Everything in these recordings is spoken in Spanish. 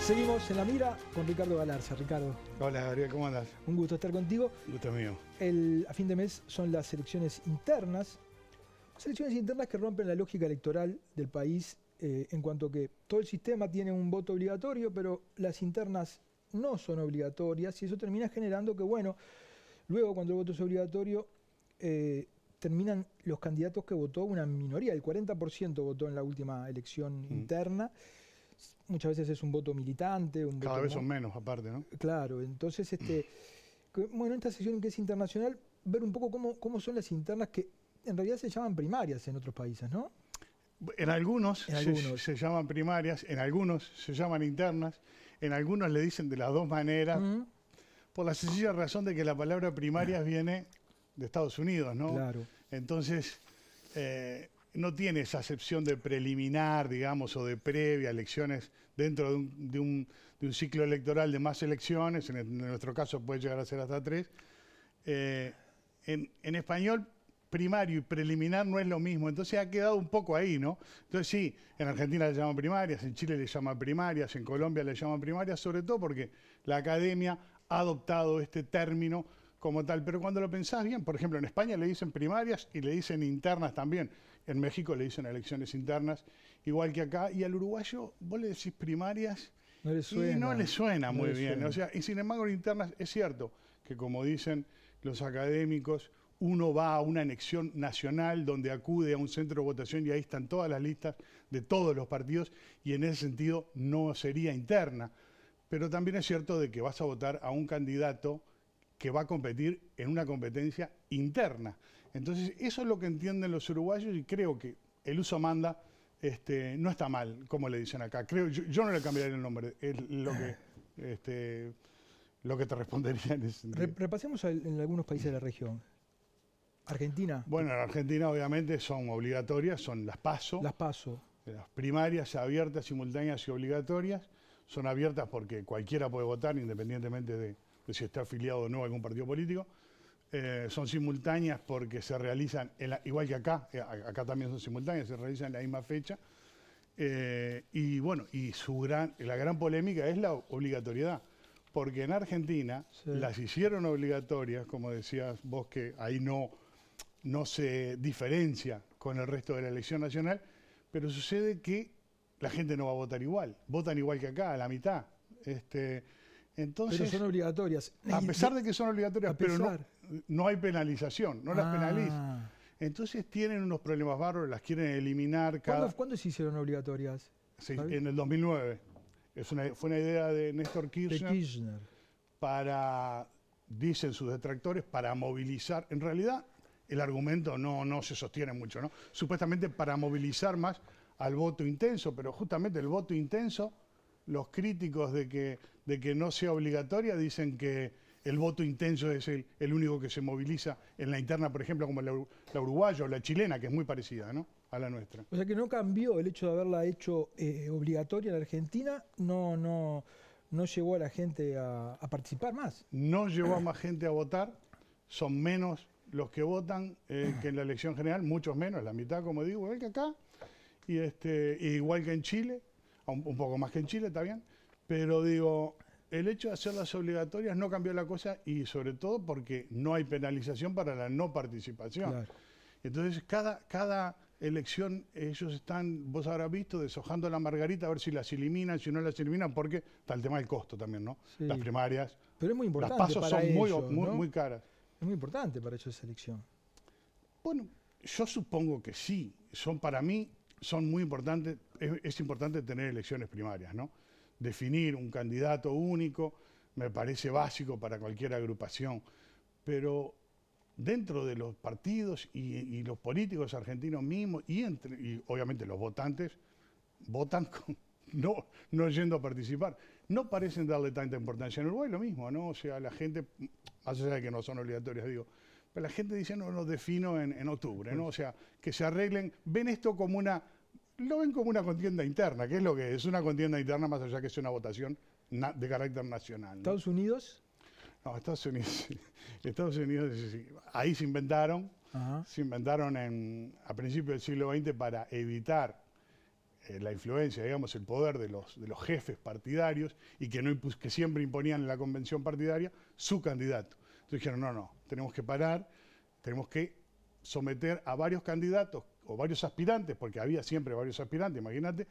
Seguimos en La Mira con Ricardo Galarza. Ricardo, Hola Gabriel, ¿cómo andas? un gusto estar contigo. Gusto mío. A fin de mes son las elecciones internas. Elecciones internas que rompen la lógica electoral del país en cuanto que todo el sistema tiene un voto obligatorio, pero las internas no son obligatorias y eso termina generando que, bueno, luego cuando el voto es obligatorio, terminan los candidatos que votó una minoría. El 40% votó en la última elección interna. Muchas veces es un voto militante. Cada vez son menos, aparte, ¿no? Claro, entonces, bueno, esta sesión que es internacional, ver un poco cómo son las internas que en realidad se llaman primarias en otros países, ¿no? En algunos se llaman primarias, en algunos se llaman internas, en algunos le dicen de las dos maneras, por la sencilla razón de que la palabra primarias viene de Estados Unidos, ¿no? Claro. Entonces, no tiene esa acepción de preliminar, digamos, o de previa elecciones dentro de un ciclo electoral de más elecciones, en nuestro caso puede llegar a ser hasta 3. En español, primario y preliminar no es lo mismo, entonces ha quedado un poco ahí, ¿no? Entonces sí, en Argentina le llaman primarias, en Chile le llaman primarias, en Colombia le llaman primarias, sobre todo porque la academia ha adoptado este término como tal, pero cuando lo pensás bien, por ejemplo, en España le dicen primarias y le dicen internas también, en México le dicen elecciones internas, igual que acá, y al uruguayo vos le decís primarias no le suena, y no le suena muy bien, suena. O sea, y sin embargo en internas es cierto que, como dicen los académicos, uno va a una elección nacional donde acude a un centro de votación y ahí están todas las listas de todos los partidos y en ese sentido no sería interna. Pero también es cierto de que vas a votar a un candidato que va a competir en una competencia interna. Entonces eso es lo que entienden los uruguayos y creo que el uso manda no está mal, como le dicen acá. Creo, yo no le cambiaría el nombre, es lo que te respondería en ese sentido. Repasemos en algunos países de la región. Argentina. Bueno, en Argentina obviamente son obligatorias, son las PASO. Las PASO. Las primarias abiertas, simultáneas y obligatorias. Son abiertas porque cualquiera puede votar independientemente de si está afiliado o no a algún partido político. Son simultáneas porque se realizan, igual que acá también son simultáneas, se realizan en la misma fecha. Y bueno, y la gran polémica es la obligatoriedad. Porque en Argentina las hicieron obligatorias, como decías vos, que ahí no se diferencia con el resto de la elección nacional, pero sucede que la gente no va a votar igual. Votan igual que acá, a la mitad. Entonces, pero son obligatorias. A pesar de que son obligatorias, pero no hay penalización, no las penalizan. Entonces tienen unos problemas bárbaros, las quieren eliminar. ¿Cuándo se hicieron obligatorias? Sí, en el 2009. Fue una idea de Néstor Kirchner. Para, dicen sus detractores, para movilizar. En realidad, el argumento no se sostiene mucho, ¿no? Supuestamente para movilizar más al voto intenso, pero justamente el voto intenso, los críticos de que no sea obligatoria dicen que el voto intenso es el único que se moviliza en la interna, por ejemplo, como la uruguaya o la chilena, que es muy parecida, ¿no?, a la nuestra. O sea que no cambió el hecho de haberla hecho obligatoria en la Argentina, no llevó a la gente a participar más. No llevó a más gente a votar, son menos los que votan que en la elección general, muchos menos, la mitad, como digo, igual que acá, y igual que en Chile, un poco más que en Chile, está bien, pero digo, el hecho de hacerlas obligatorias no cambió la cosa y sobre todo porque no hay penalización para la no participación. Claro. Entonces, cada elección ellos están, vos habrás visto, deshojando la margarita a ver si las eliminan, si no las eliminan, porque está el tema del costo también, ¿no? Sí. Las primarias, pero es muy importante, las PASO para son ellos, muy caras. Es muy importante para ellos esa elección. Bueno, yo supongo que sí. Para mí son muy importantes, es importante tener elecciones primarias, ¿no? Definir un candidato único me parece básico para cualquier agrupación, pero dentro de los partidos y los políticos argentinos mismos y obviamente los votantes votan no yendo a participar. No parecen darle tanta importancia. En Uruguay lo mismo, ¿no? O sea, la gente, más allá de que no son obligatorias, digo, pero la gente dice, no, los defino en octubre, ¿no? O sea, que se arreglen, ven esto como lo ven como una contienda interna, que es lo que es una contienda interna más allá que es una votación de carácter nacional, ¿no? ¿Estados Unidos? No, Estados Unidos, sí. Ahí se inventaron a principios del siglo XX para evitar la influencia, digamos, el poder de los jefes partidarios y que siempre imponían en la convención partidaria su candidato. Entonces dijeron, no, tenemos que parar, tenemos que someter a varios candidatos o varios aspirantes, porque había siempre varios aspirantes, imagínate,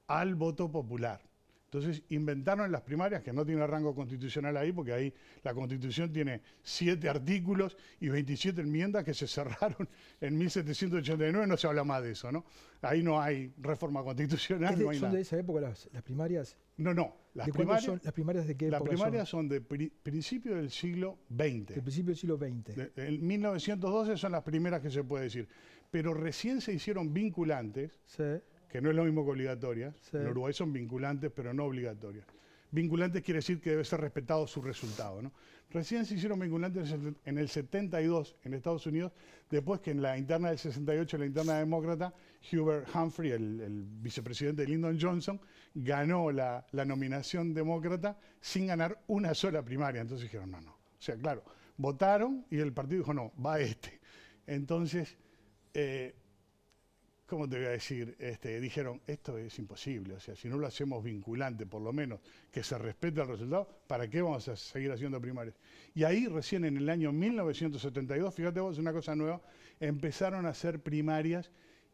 al voto popular. Entonces inventaron las primarias, que no tiene rango constitucional ahí, porque ahí la Constitución tiene 7 artículos y 27 enmiendas que se cerraron en 1789, no se habla más de eso, ¿no? Ahí no hay reforma constitucional, no hay ¿Son nada. de esa época las primarias? No, ¿Las primarias de qué época las primarias son de principio del siglo XX. Del principio del siglo XX. En 1912 son las primeras que se puede decir. Pero recién se hicieron vinculantes, Sí. que no es lo mismo que obligatorias. Sí. En Uruguay son vinculantes, pero no obligatorias. Vinculantes quiere decir que debe ser respetado su resultado, ¿no? Recién se hicieron vinculantes en el 72 en Estados Unidos, después que en la interna del 68, la interna demócrata, Hubert Humphrey, el vicepresidente de Lyndon Johnson, ganó la nominación demócrata sin ganar una sola primaria. Entonces dijeron, no. O sea, claro, votaron y el partido dijo, no, va este. Entonces, ¿cómo te voy a decir? Dijeron, esto es imposible, o sea, si no lo hacemos vinculante, por lo menos, que se respete el resultado, ¿para qué vamos a seguir haciendo primarias? Y ahí recién en el año 1972, fíjate vos, una cosa nueva, empezaron a hacer primarias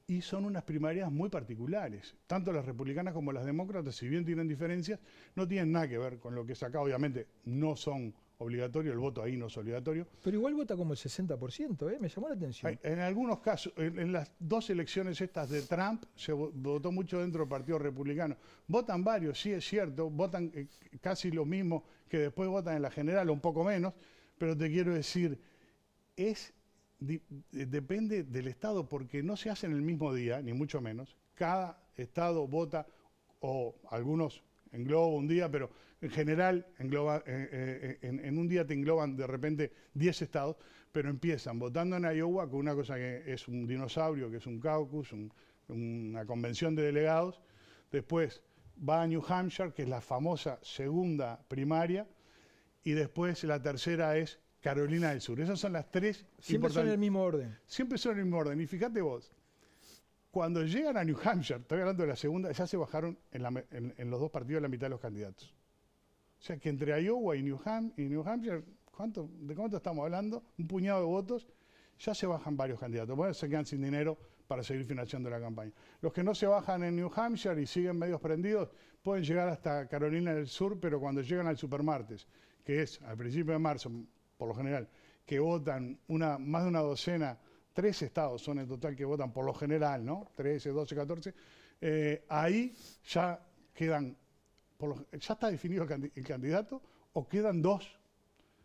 y son unas primarias muy particulares. Tanto las republicanas como las demócratas, si bien tienen diferencias, no tienen nada que ver con lo que es acá. Obviamente no son obligatorios, el voto ahí no es obligatorio. Pero igual vota como el 60%, ¿eh? Me llamó la atención. En algunos casos, en las 2 elecciones estas de Trump, se votó mucho dentro del Partido Republicano. Votan varios, sí es cierto, votan casi lo mismo que después votan en la general, o un poco menos, pero te quiero decir, depende del estado, porque no se hace en el mismo día, ni mucho menos. Cada estado vota, o algunos engloba un día, pero en general engloba, en un día te engloban de repente 10 estados, pero empiezan votando en Iowa con una cosa que es un dinosaurio, que es un caucus, una convención de delegados. Después va a New Hampshire, que es la famosa segunda primaria, y después la tercera es Carolina del Sur. Esas son las 3 Siempre son en el mismo orden. Siempre son en el mismo orden. Y fíjate vos, cuando llegan a New Hampshire, estoy hablando de la segunda, ya se bajaron en los 2 partidos la mitad de los candidatos. O sea que entre Iowa y New Hampshire, ¿de cuánto estamos hablando? Un puñado de votos, ya se bajan varios candidatos. Bueno, se quedan sin dinero para seguir financiando la campaña. Los que no se bajan en New Hampshire y siguen medios prendidos, pueden llegar hasta Carolina del Sur, pero cuando llegan al supermartes, que es al principio de marzo, por lo general, que votan más de una docena, 3 estados son en total que votan por lo general, ¿no? 13, 12, 14. Ahí ya quedan, ya está definido el candidato o quedan 2.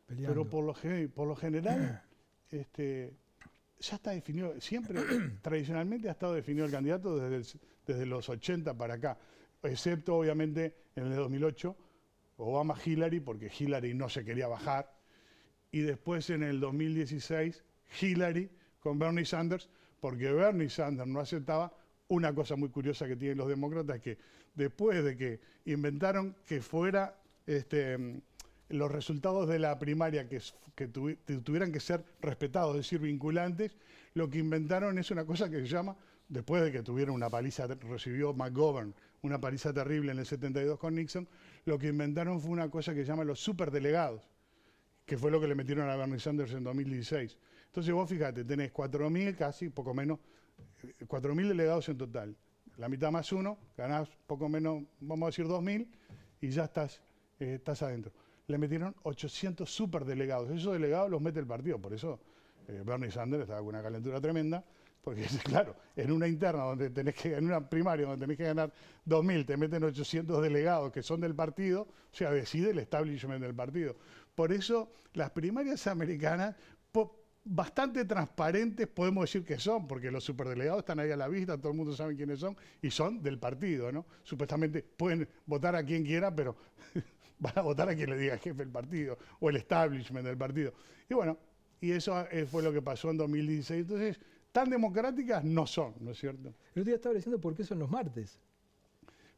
Peleando. Pero por lo general ya está definido, siempre tradicionalmente ha estado definido el candidato desde los 80 para acá, excepto obviamente en el 2008, Obama-Hillary, porque Hillary no se quería bajar, y después en el 2016, Hillary con Bernie Sanders, porque Bernie Sanders no aceptaba una cosa muy curiosa que tienen los demócratas, que después de que inventaron que fuera los resultados de la primaria que tuvieran que ser respetados, es decir, vinculantes, lo que inventaron es una cosa que se llama, después de que tuvieron una paliza, recibió McGovern una paliza terrible en el 72 con Nixon, lo que inventaron fue una cosa que se llama los superdelegados, que fue lo que le metieron a Bernie Sanders en 2016. Entonces vos fíjate, tenés 4.000 casi, poco menos, 4.000 delegados en total. La mitad más uno, ganás poco menos, vamos a decir 2.000, y ya estás adentro. Le metieron 800 superdelegados. Esos delegados los mete el partido, por eso Bernie Sanders estaba con una calentura tremenda, porque claro, en una interna donde en una primaria donde tenés que ganar 2.000, te meten 800 delegados que son del partido, o sea, decide el establishment del partido. Por eso las primarias americanas, bastante transparentes podemos decir que son, porque los superdelegados están ahí a la vista, todo el mundo sabe quiénes son, y son del partido, ¿no? Supuestamente pueden votar a quien quiera, pero van a votar a quien le diga jefe del partido, o el establishment del partido. Y bueno, y eso fue lo que pasó en 2016. Entonces, tan democráticas no son, ¿no es cierto? El otro día estaba diciendo por qué son los martes.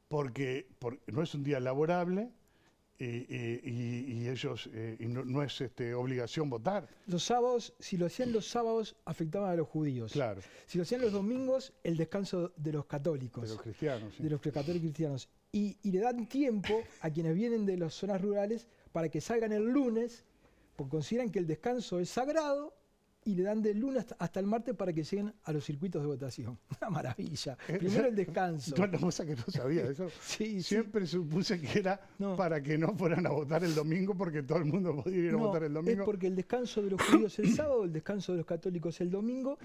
Porque no es un día laborable y ellos, no es obligación votar. Los sábados, si lo hacían los sábados, afectaban a los judíos. Claro. Si lo hacían los domingos, el descanso de los católicos. De los cristianos. Sí. De los católicos cristianos. Y le dan tiempo a quienes vienen de las zonas rurales para que salgan el lunes, porque consideran que el descanso es sagrado, y le dan del lunes hasta el martes para que lleguen a los circuitos de votación. Una maravilla. Primero el descanso. Una cosa que no sabía. Eso sí, siempre supuse que era para que no fueran a votar el domingo, porque todo el mundo podía ir a votar el domingo. Es porque el descanso de los judíos el sábado, el descanso de los católicos el domingo,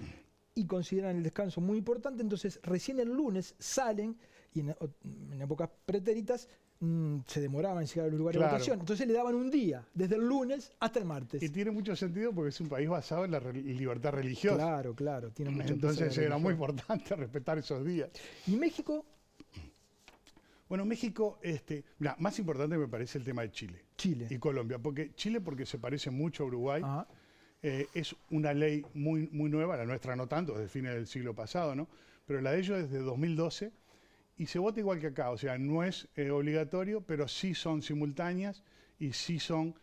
y consideran el descanso muy importante. Entonces recién el lunes salen, y en épocas pretéritas se demoraban en llegar al lugar de votación. Entonces le daban un día, desde el lunes hasta el martes. Y tiene mucho sentido porque es un país basado en la libertad religiosa. Claro, claro. Tiene mucho Entonces era muy importante respetar esos días. ¿Y México? Bueno, México, mirá, más importante me parece el tema de Chile. Chile. Y Colombia. Chile porque se parece mucho a Uruguay. Es una ley muy, muy nueva, la nuestra no tanto, desde fines del siglo pasado, ¿no? Pero la de ellos es de 2012. Y se vota igual que acá, o sea, no es obligatorio, pero sí son simultáneas y sí son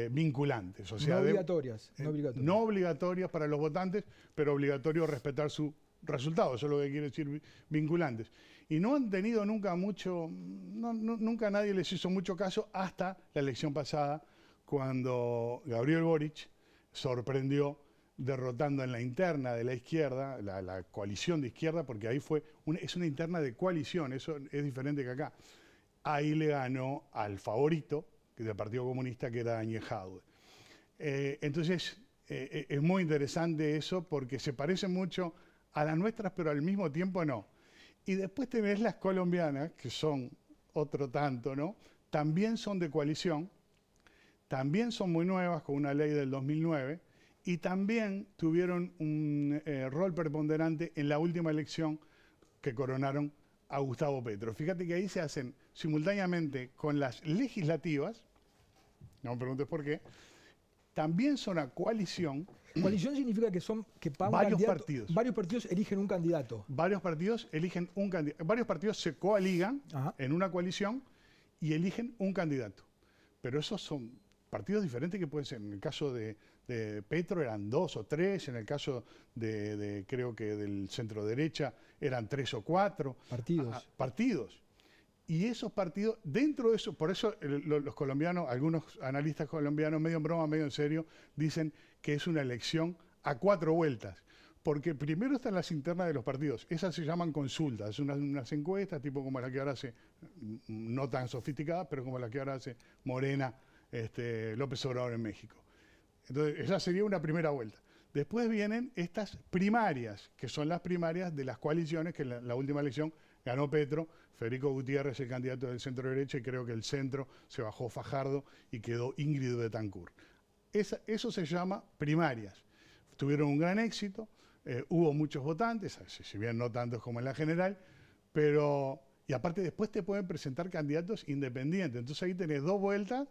vinculantes. O sea, no obligatorias. No obligatorias para los votantes, pero obligatorio respetar su resultado, eso es lo que quiere decir vinculantes. Y no han tenido nunca nunca nadie les hizo mucho caso hasta la elección pasada, cuando Gabriel Boric sorprendió derrotando en la interna de la izquierda, la coalición de izquierda, porque ahí es una interna de coalición, eso es diferente que acá. Ahí le ganó al favorito del Partido Comunista, que era Daniel Jadwe. Entonces, es muy interesante eso, porque se parece mucho a las nuestras, pero al mismo tiempo no. Y después tenés las colombianas, que son otro tanto, ¿no? También son de coalición, también son muy nuevas, con una ley del 2009, y también tuvieron un rol preponderante en la última elección que coronaron a Gustavo Petro. Fíjate que ahí se hacen simultáneamente con las legislativas, no me preguntes por qué, también son a coalición. Coalición significa que para varios partidos. Varios partidos eligen un candidato. Varios partidos eligen un candidato. Varios partidos se coaligan en una coalición y eligen un candidato. Pero esos son partidos diferentes que pueden ser. En el caso de Petro eran 2 o 3, en el caso creo que del centro derecha eran 3 o 4. Partidos. Y esos partidos, dentro de eso, por eso los colombianos, algunos analistas colombianos, medio en broma, medio en serio, dicen que es una elección a 4 vueltas. Porque primero están las internas de los partidos, esas se llaman consultas, unas encuestas, tipo como la que ahora hace, no tan sofisticadas, pero como la que ahora hace Morena, López Obrador en México. Entonces, esa sería una primera vuelta. Después vienen estas primarias, que son las primarias de las coaliciones, que en la última elección ganó Petro, Federico Gutiérrez, el candidato del centro derecha, y creo que el centro se bajó Fajardo y quedó Ingrid Betancourt. Eso se llama primarias. Tuvieron un gran éxito, hubo muchos votantes, si bien no tantos como en la general, pero, y aparte después te pueden presentar candidatos independientes. Entonces ahí tenés 2 vueltas,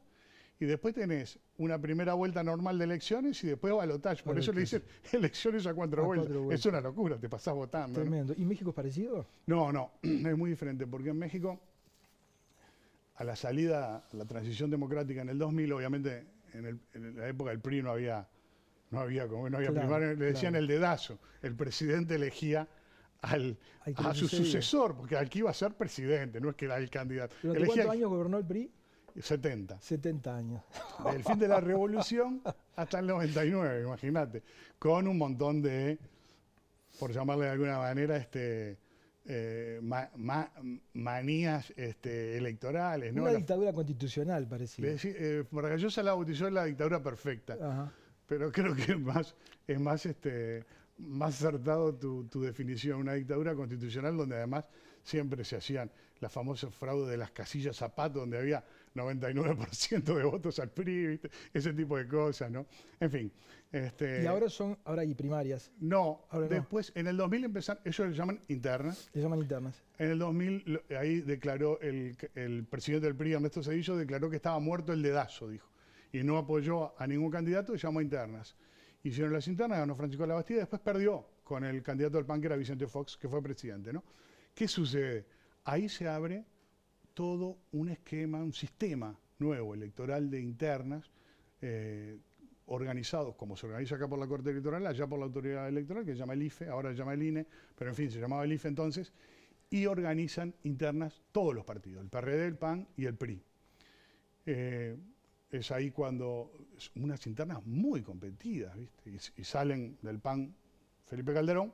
y después tenés una primera vuelta normal de elecciones y después balotaje. Por eso le dicen elecciones a 4 vueltas. Es una locura, te pasás votando. Tremendo. ¿No? ¿Y México es parecido? No, es muy diferente, porque en México, a la salida, la transición democrática en el 2000, obviamente en la época del PRI no había primaria, le decían el dedazo. El presidente elegía a su sucesor, porque al que iba a ser presidente, no es que era el candidato. ¿Durante cuántos años gobernó el PRI? 70. 70 años. Del fin de la revolución hasta el 99, imagínate. Con un montón de, por llamarle de alguna manera, manías electorales. Una dictadura constitucional, parecía. Vargallosa la bautizó la dictadura perfecta. Ajá. Pero creo que es más acertado tu definición. Una dictadura constitucional donde además siempre se hacían las famosas fraudes de las casillas zapato, donde había 99% de votos al PRI, ¿viste? Ese tipo de cosas, ¿no? En fin. Y ahora hay primarias. No, después, en el 2000 empezaron, ellos le llaman internas. Le llaman internas. En el 2000, ahí declaró el presidente del PRI, Ernesto Zedillo, declaró que estaba muerto el dedazo, dijo. Y no apoyó a ningún candidato y llamó internas. Hicieron las internas, ganó Francisco Labastida, y después perdió con el candidato del PAN, que era Vicente Fox, que fue presidente, ¿no? ¿Qué sucede? Ahí se abre todo un esquema, un sistema nuevo electoral de internas, organizados como se organiza acá por la Corte Electoral, allá por la Autoridad Electoral, que se llama el IFE, ahora se llama el INE, pero en fin, se llamaba el IFE entonces, y organizan internas todos los partidos, el PRD, el PAN y el PRI. Es ahí cuando unas internas muy competidas, ¿viste? Y salen del PAN Felipe Calderón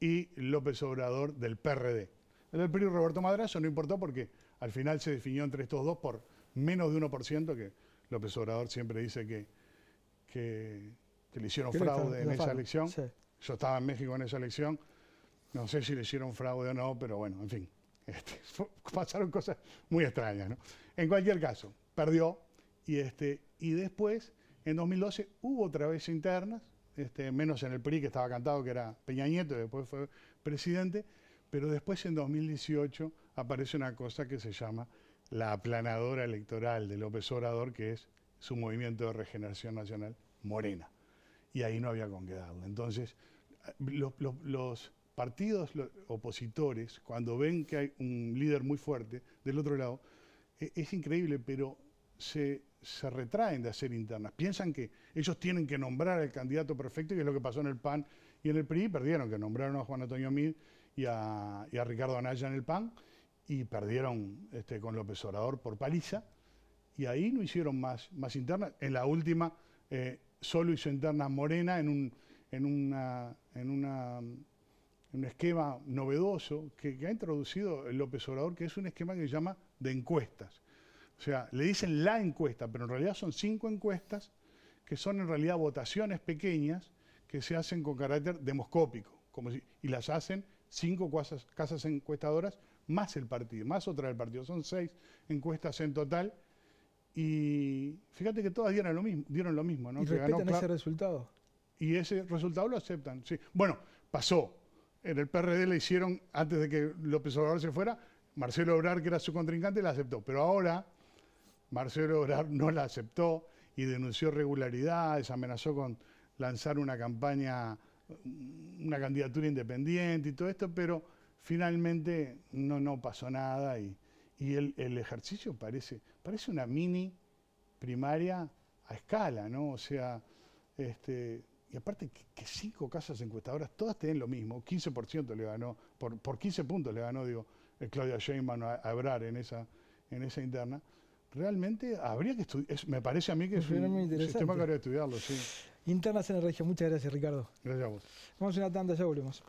y López Obrador del PRD. El del PRI Roberto Madrazo no importó porque al final se definió entre estos dos por menos de 1%, que López Obrador siempre dice que le hicieron fraude en esa elección. Sí. Yo estaba en México en esa elección, no sé si le hicieron fraude o no, pero bueno, en fin, pasaron cosas muy extrañas, ¿no? En cualquier caso, perdió y después, en 2012, hubo otra vez internas, menos en el PRI, que estaba cantado, que era Peña Nieto, y después fue presidente, pero después en 2018 aparece una cosa que se llama la aplanadora electoral de López Obrador, que es su movimiento de regeneración nacional, Morena. Y ahí no había con qué darle. Entonces, los partidos opositores, cuando ven que hay un líder muy fuerte del otro lado, es increíble, pero se retraen de hacer internas. Piensan que ellos tienen que nombrar al candidato perfecto, que es lo que pasó en el PAN y en el PRI. Perdieron, que nombraron a Juan Antonio Meade y a Ricardo Anaya en el PAN, y perdieron con López Obrador por paliza. Y ahí no hicieron más internas. En la última solo hizo internas Morena en un esquema novedoso que ha introducido el López Obrador, que es un esquema que se llama de encuestas. O sea, le dicen la encuesta, pero en realidad son 5 encuestas que son en realidad votaciones pequeñas que se hacen con carácter demoscópico, y las hacen 5 casas encuestadoras más el partido, más otra del partido. Son 6 encuestas en total. Y fíjate que todas dieron lo mismo, ¿no? ¿Y respetan ese resultado? Y ese resultado lo aceptan, sí. Bueno, pasó. En el PRD le hicieron, antes de que López Obrador se fuera, Marcelo Ebrard, que era su contrincante, la aceptó. Pero ahora Marcelo Ebrard no la aceptó y denunció irregularidades, amenazó con lanzar una campaña, una candidatura independiente y todo esto, pero finalmente no pasó nada y el ejercicio parece una mini primaria a escala, ¿no? O sea, y aparte que 5 casas encuestadoras, todas tienen lo mismo, 15% le ganó, por 15 puntos le ganó, Claudia Sheinbaum a Ebrard en esa interna. Realmente habría que estudiar, me parece a mí que es un sistema que habría que estudiarlo, sí. Internas en la región. Muchas gracias, Ricardo. Gracias a vos. Vamos a una tanda, ya volvemos.